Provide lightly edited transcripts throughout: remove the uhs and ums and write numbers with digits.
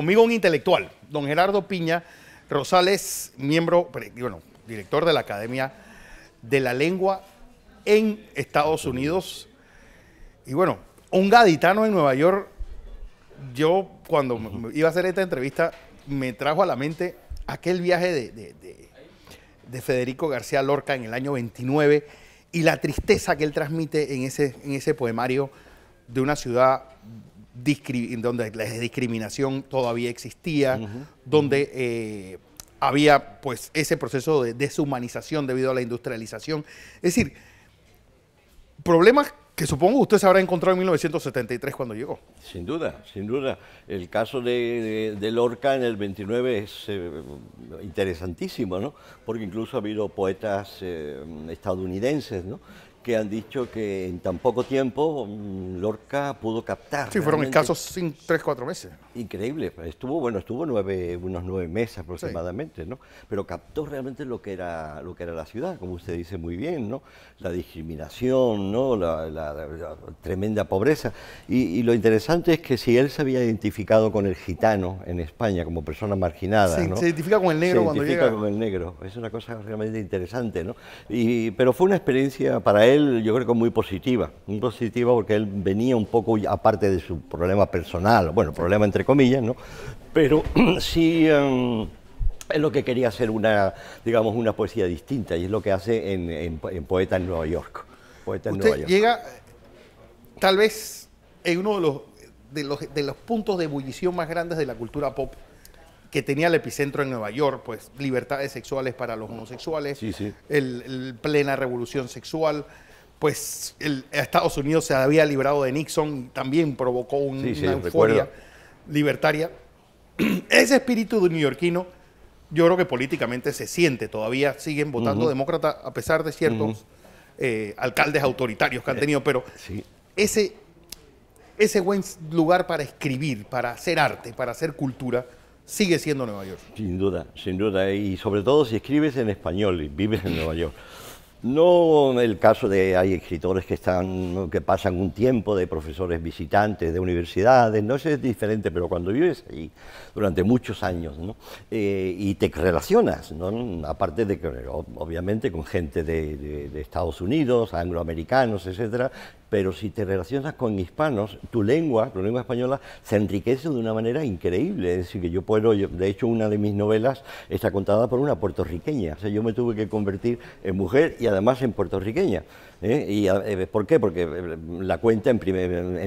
conmigo un intelectual, don Gerardo Piña Rosales, miembro, bueno, director de la Academia de la Lengua en Estados Unidos. Y bueno, un gaditano en Nueva York. Yo cuando iba a hacer esta entrevista me trajo a la mente aquel viaje de Federico García Lorca en el año 29 y la tristeza que él transmite en ese poemario de una ciudad donde la discriminación todavía existía, donde había pues ese proceso de deshumanización debido a la industrialización. Es decir, problemas que supongo usted se habrá encontrado en 1973 cuando llegó. Sin duda, sin duda. El caso de Lorca en el 29 es interesantísimo, ¿no? Porque incluso ha habido poetas estadounidenses, ¿no?, que han dicho que en tan poco tiempo Lorca pudo captar. Sí, fueron escasos 3, 4 meses. Increíble. Estuvo unos 9 meses aproximadamente, sí, ¿no? Pero captó realmente lo que era la ciudad, como usted dice muy bien, ¿no? La discriminación, ¿no? La tremenda pobreza. Y lo interesante es que si él se había identificado con el gitano en España como persona marginada, sí, ¿no?, se identifica con el negro cuando llega. Se identifica con el negro. Es una cosa realmente interesante, ¿no? Pero fue una experiencia para él, yo creo que muy positiva porque él venía un poco, aparte de su problema personal, bueno, problema entre comillas, ¿no?, pero sí es lo que quería hacer digamos, una poesía distinta, y es lo que hace en Poeta en Nueva York. Usted llega tal vez en uno de los puntos de ebullición más grandes de la cultura pop, que tenía el epicentro en Nueva York, pues libertades sexuales para los homosexuales, sí, sí, plena revolución sexual, pues Estados Unidos se había librado de Nixon y también provocó una euforia libertaria. Ese espíritu neoyorquino, yo creo que políticamente se siente, todavía siguen votando demócrata a pesar de ciertos alcaldes autoritarios que han tenido, pero sí, ese buen lugar para escribir, para hacer arte, para hacer cultura, sigue siendo Nueva York. Sin duda, y sobre todo si escribes en español y vives en Nueva York. No el caso de hay escritores que pasan un tiempo de profesores visitantes de universidades, no, eso es diferente, pero cuando vives allí durante muchos años, ¿no?, y te relacionas, ¿no?, aparte de que obviamente con gente de Estados Unidos, angloamericanos, etcétera, pero si te relacionas con hispanos, tu lengua española se enriquece de una manera increíble. Es decir, que de hecho una de mis novelas está contada por una puertorriqueña, o sea, yo me tuve que convertir en mujer y además en puertorriqueña. ¿Por qué? Porque la cuenta en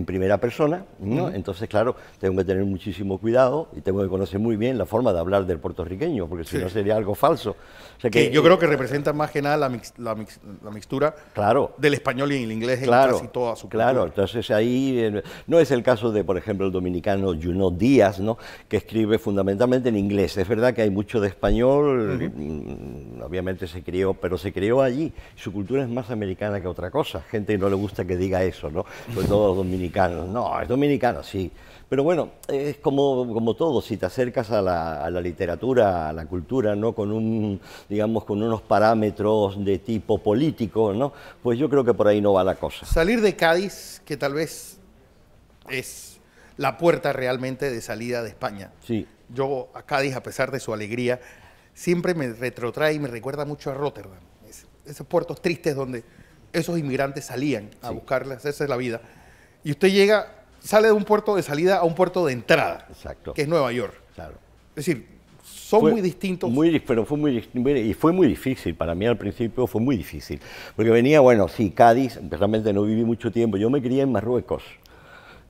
primera persona, ¿no? Entonces, claro, tengo que tener muchísimo cuidado y tengo que conocer muy bien la forma de hablar del puertorriqueño, porque si no sería algo falso. O sea que yo creo que representa más que nada la mixtura, claro, del español y el inglés en casi toda su cultura. Claro, entonces ahí no es el caso de, por ejemplo, el dominicano Junot Díaz, ¿no?, que escribe fundamentalmente en inglés. Es verdad que hay mucho de español, obviamente se crió allí. Su cultura es más americana que otra cosa. Gente no le gusta que diga eso, ¿no?, sobre todo los dominicanos. No, es dominicano, sí. Pero bueno, es como todo, si te acercas a la literatura, a la cultura, ¿no?, con unos parámetros de tipo político, ¿no?, pues yo creo que por ahí no va la cosa. Salir de Cádiz, que tal vez es la puerta realmente de salida de España. Sí. Yo a Cádiz, a pesar de su alegría, siempre me retrotrae y me recuerda mucho a Rotterdam. Esos puertos tristes donde esos inmigrantes salían a buscarles, hacerse la vida. Y usted sale de un puerto de salida a un puerto de entrada, exacto, que es Nueva York. Claro. Es decir, son muy distintos. Pero fue muy difícil, para mí al principio fue muy difícil, porque venía, bueno, sí, Cádiz, realmente no viví mucho tiempo, yo me crié en Marruecos.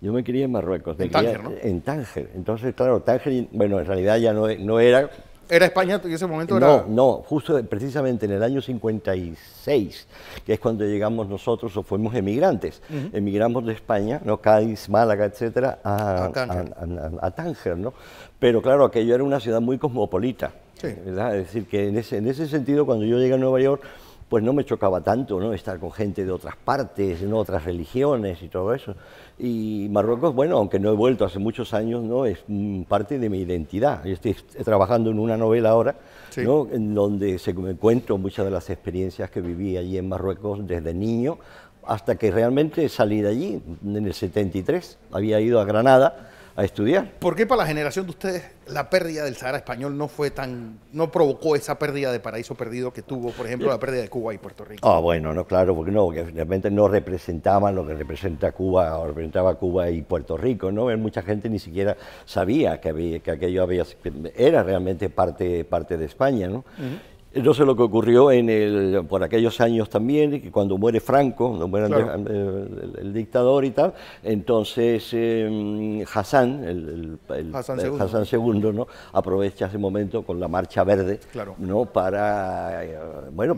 En Tánger, ¿no? En Tánger. Entonces, claro, Tánger, bueno, en realidad ya no era... ¿Era España en ese momento? Era... No, justo precisamente en el año 56, que es cuando llegamos nosotros o fuimos emigrantes. Emigramos de España, ¿no?, Cádiz, Málaga, etcétera, a Tánger, ¿no? Pero claro, aquello era una ciudad muy cosmopolita, ¿verdad? Es decir, que en ese sentido, cuando yo llegué a Nueva York, pues no me chocaba tanto, ¿no?, estar con gente de otras partes, ¿no?, otras religiones y todo eso. Y Marruecos, bueno, aunque no he vuelto hace muchos años, ¿no?, es parte de mi identidad. Yo estoy trabajando en una novela ahora, ¿no?, en donde me encuentro muchas de las experiencias que viví allí en Marruecos desde niño, hasta que realmente salí de allí en el 73. Había ido a Granada a estudiar. ¿Por qué para la generación de ustedes la pérdida del Sahara español no provocó esa pérdida de paraíso perdido que tuvo, por ejemplo, la pérdida de Cuba y Puerto Rico? Ah, bueno, no, claro, porque realmente no representaban lo que representa Cuba, o representaba Cuba y Puerto Rico, ¿no? Mucha gente ni siquiera sabía que aquello era realmente parte de España, ¿no? Entonces lo que ocurrió por aquellos años también, que cuando muere Franco, cuando muere Claro. el dictador y tal, entonces Hassan, Hassan II, ¿no? Aprovecha ese momento con la Marcha Verde, Claro. ¿no? Para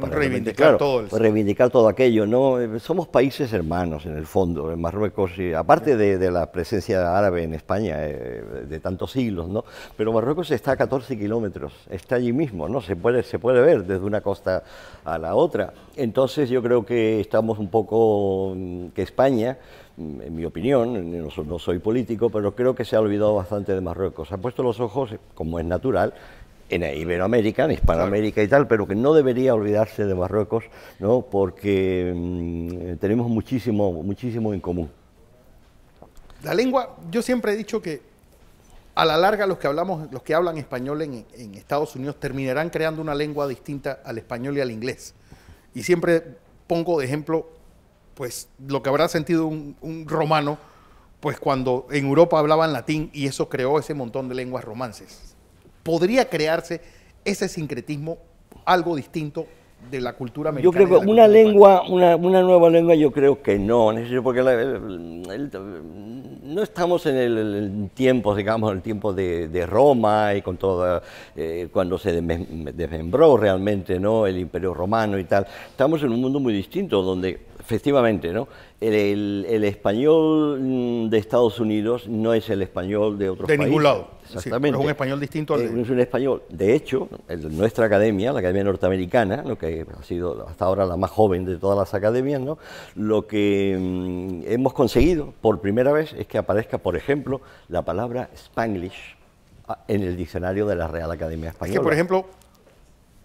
Reivindicar reivindicar todo aquello, ¿no? Somos países hermanos en el fondo, en Marruecos, aparte de la presencia árabe en España de tantos siglos, ¿no? Pero Marruecos está a 14 kilómetros, está allí mismo, ¿no? Se puede ver desde una costa a la otra. Entonces yo creo que estamos un poco, que España, en mi opinión, no soy político, pero creo que se ha olvidado bastante de Marruecos. Ha puesto los ojos, como es natural, en Iberoamérica, en Hispanoamérica y tal, pero que no debería olvidarse de Marruecos, ¿no? Porque tenemos muchísimo en común. La lengua, yo siempre he dicho que a la larga los que hablan español en Estados Unidos terminarán creando una lengua distinta al español y al inglés. Y siempre pongo de ejemplo, pues, lo que habrá sentido un romano, pues cuando en Europa hablaban latín y eso creó ese montón de lenguas romances. ¿Podría crearse ese sincretismo, algo distinto de la cultura americana? Yo creo que una nueva lengua, yo creo que no, porque no estamos en el tiempo, digamos, el tiempo de Roma y con todo, cuando se desmembró realmente, ¿no? El Imperio Romano y tal. Estamos en un mundo muy distinto donde efectivamente, ¿no? El español de Estados Unidos no es el español de otros países. De ningún lado. Exactamente. Sí, es un español distinto al Es un español. De hecho, nuestra academia, la Academia Norteamericana, lo que ha sido hasta ahora la más joven de todas las academias, ¿no? Lo que hemos conseguido por primera vez es que aparezca, por ejemplo, la palabra Spanglish en el diccionario de la Real Academia Española. Es que, por ejemplo,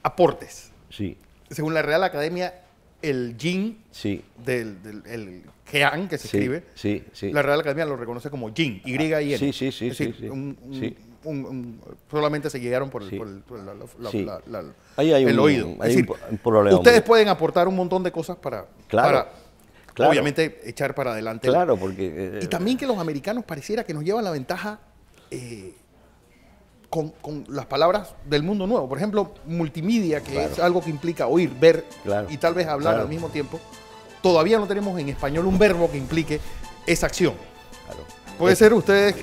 aportes. Sí. Según la Real Academia, el yin Sí. el Jean, que se escribe, Sí, sí. la Real Academia lo reconoce como yin, Y-I-N. Sí. Es decir, Sí. solamente se guiaron por, Sí. por Sí. Ahí el oído. Hay Es decir, un problema. ustedes pueden aportar un montón de cosas para Claro. obviamente, echar para adelante. Claro, porque... Y también que los americanos pareciera que nos llevan la ventaja con las palabras del mundo nuevo. Por ejemplo, multimedia, que es algo que implica oír, ver y tal vez hablar al mismo tiempo. Todavía no tenemos en español un verbo que implique esa acción. Claro. Puede ser ustedes...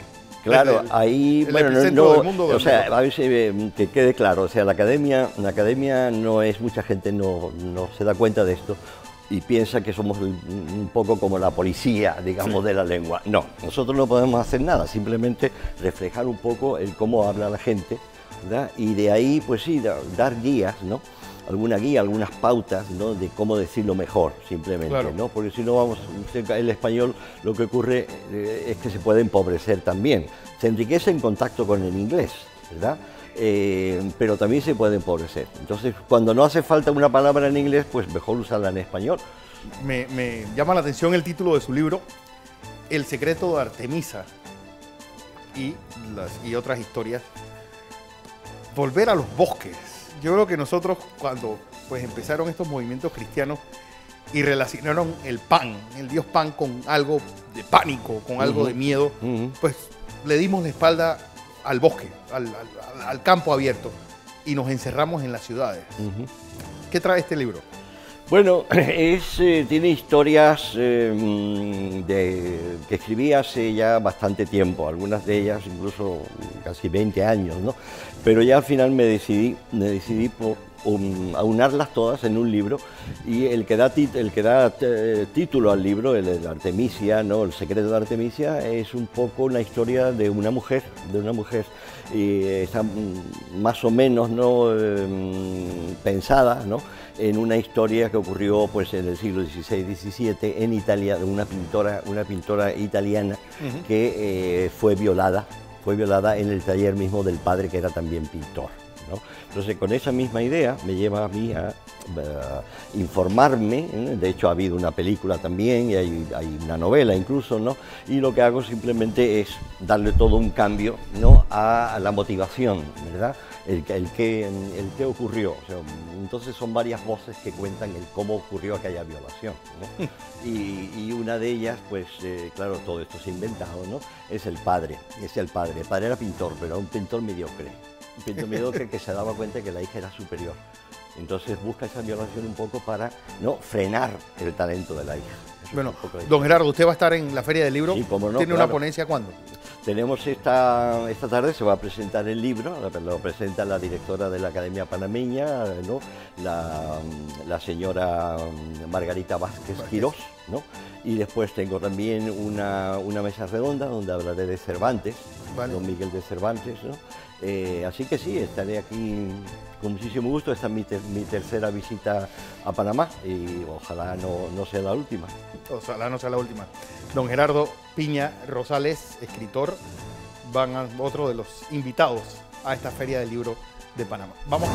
Claro, ahí, bueno, del mundo o sea, a ver que quede claro, o sea, la academia no es, mucha gente no se da cuenta de esto y piensa que somos un poco como la policía, digamos, de la lengua. No, nosotros no podemos hacer nada, simplemente reflejar un poco el cómo habla la gente, ¿verdad? Y de ahí, pues sí, dar guías, ¿no? Alguna guía, algunas pautas, ¿no? De cómo decirlo mejor, simplemente, Claro. ¿no? Porque si no el español lo que ocurre es que se puede empobrecer también. Se enriquece en contacto con el inglés, ¿verdad? Pero también se puede empobrecer. Entonces, cuando no hace falta una palabra en inglés, pues mejor usarla en español. Me llama la atención el título de su libro, El secreto de Artemisa y otras historias. Volver a los bosques. Yo creo que nosotros, cuando pues empezaron estos movimientos cristianos y relacionaron el pan, el dios Pan, con algo de pánico, con algo de miedo, pues le dimos la espalda al bosque, al campo abierto, y nos encerramos en las ciudades. ¿Qué trae este libro? Bueno, tiene historias que escribí hace ya bastante tiempo, algunas de ellas incluso casi 20 años, ¿no? Pero ya al final me decidí por aunarlas todas en un libro, y el que da título al libro, el Artemisia, ¿no? El secreto de Artemisia, es un poco una historia de una mujer, y está más o menos, ¿no? Pensada, ¿no? En una historia que ocurrió pues en el siglo XVI-XVII en Italia, de una pintora italiana que fue violada en el taller mismo del padre, que era también pintor. ¿no? Entonces, con esa misma idea me lleva a mí a informarme, ¿eh? De hecho ha habido una película también y hay una novela incluso, ¿no? Y lo que hago simplemente es darle todo un cambio, ¿no? a la motivación, ¿verdad? El qué ocurrió. O sea, entonces son varias voces que cuentan el cómo ocurrió aquella violación, ¿no? Y una de ellas, pues claro, todo esto se ha inventado, ¿no? Es el padre. El padre era pintor, pero era un pintor mediocre. Un pintor mediocre que se daba cuenta que la hija era superior. Entonces busca esa violación un poco para no frenar el talento de la hija. Bueno, don Gerardo, usted va a estar en la Feria del Libro. Sí, cómo no, ¿Tiene claro. una ponencia cuándo? Tenemos esta tarde, se va a presentar el libro, lo presenta la directora de la Academia Panameña, ¿no? la señora Margarita Vázquez Quirós, ¿no? Y después tengo también una mesa redonda donde hablaré de Cervantes, vale. Don Miguel de Cervantes, ¿no? Así que sí, estaré aquí con muchísimo gusto. Esta es mi tercera visita a Panamá y ojalá no sea la última. Ojalá no sea la última. Don Gerardo Piña Rosales, escritor, van a otro de los invitados a esta Feria del Libro de Panamá. Vamos.